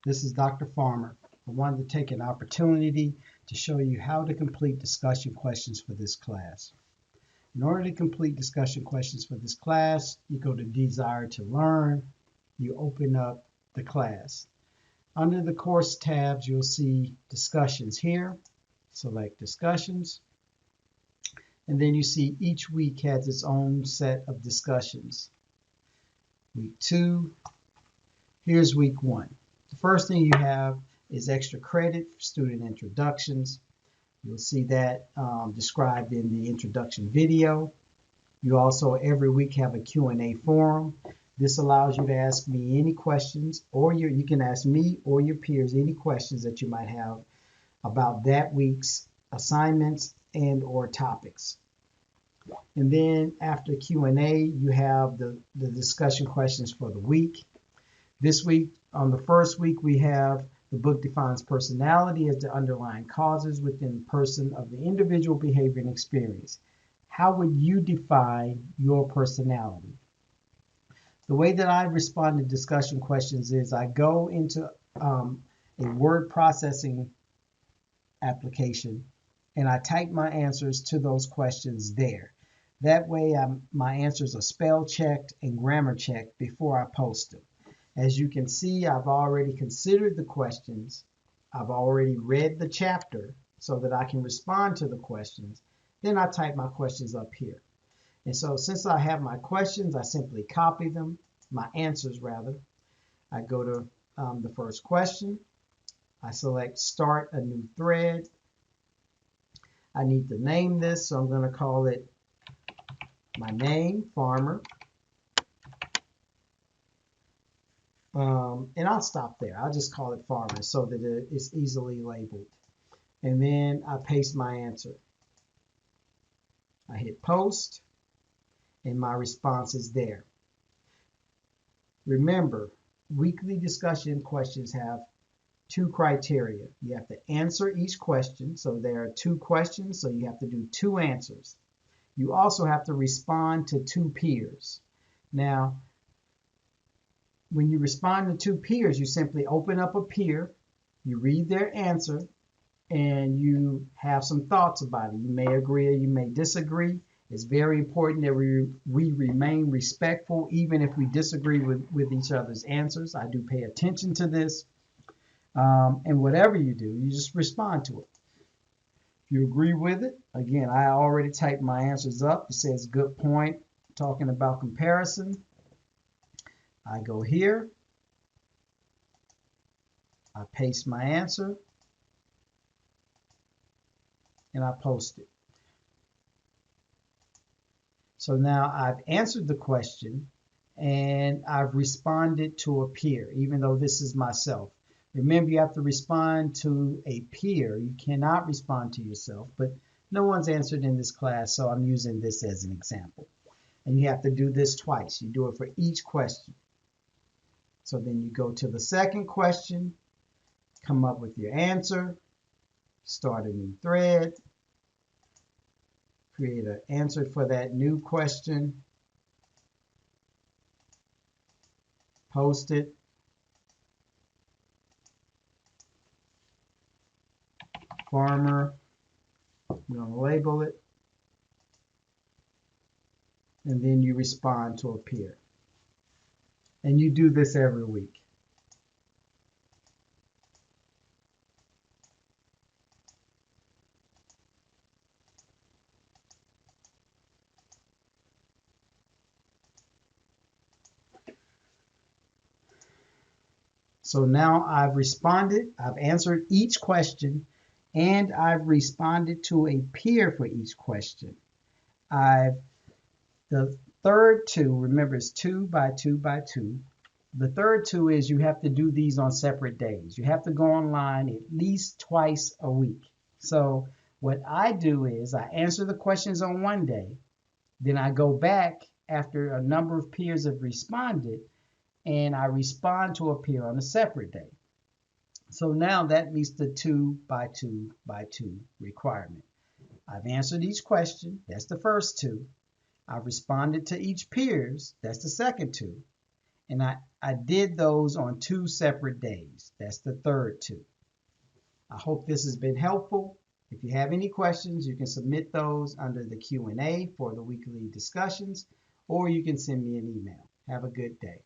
This is Dr. Farmer. I wanted to take an opportunity to show you how to complete discussion questions for this class. In order to complete discussion questions for this class, you go to Desire to Learn, you open up the class. Under the course tabs, you'll see discussions here. Select discussions. And then you see each week has its own set of discussions. Week 2, here's week 1. The first thing you have is extra credit for student introductions. You'll see that described in the introduction video. You also every week have a Q&A forum. This allows you to ask me any questions, or you can ask me or your peers any questions that you might have about that week's assignments and or topics. And then after Q&A, you have the discussion questions for the week. This week, on the first week, we have the book defines personality as the underlying causes within the person of the individual behavior and experience. How would you define your personality? The way that I respond to discussion questions is I go into a word processing application and I type my answers to those questions there. That way my answers are spell checked and grammar checked before I post them. As you can see, I've already considered the questions. I've already read the chapter so that I can respond to the questions. Then I type my questions up here. And so since I have my questions, I simply copy them, my answers rather. I go to the first question. I select Start a New Thread. I need to name this, so I'm going to call it my name, Farmer. And I'll stop there. I'll just call it Farmer so that it's easily labeled. And then I paste my answer. I hit post and my response is there. Remember, weekly discussion questions have 2 criteria. You have to answer each question. So there are 2 questions, so you have to do 2 answers. You also have to respond to 2 peers. Now, when you respond to 2 peers, you simply open up a peer, you read their answer, and you have some thoughts about it. You may agree or you may disagree. It's very important that we remain respectful even if we disagree with each other's answers. I do pay attention to this. And whatever you do, you just respond to it. If you agree with it, again, I already typed my answers up. It says good point, talking about comparison. I go here, I paste my answer, and I post it. So now I've answered the question and I've responded to a peer, even though this is myself. Remember, you have to respond to a peer. You cannot respond to yourself, but no one's answered in this class, so I'm using this as an example. And you have to do this twice. You do it for each question. So then you go to the second question, come up with your answer, start a new thread, create an answer for that new question, post it, Farmer, you're going to label it, and then you respond to a peer. And you do this every week. So now I've responded, I've answered each question, and I've responded to a peer for each question. The third 2, remember it's 2 by 2 by 2. The third 2 is you have to do these on separate days. You have to go online at least twice a week. So what I do is I answer the questions on one day, then I go back after a number of peers have responded, and I respond to a peer on a separate day. So now that meets the 2 by 2 by 2 requirement. I've answered each question, that's the first 2. I've responded to each peers, that's the second 2. And I did those on 2 separate days. That's the third 2. I hope this has been helpful. If you have any questions, you can submit those under the Q&A for the weekly discussions, or you can send me an email. Have a good day.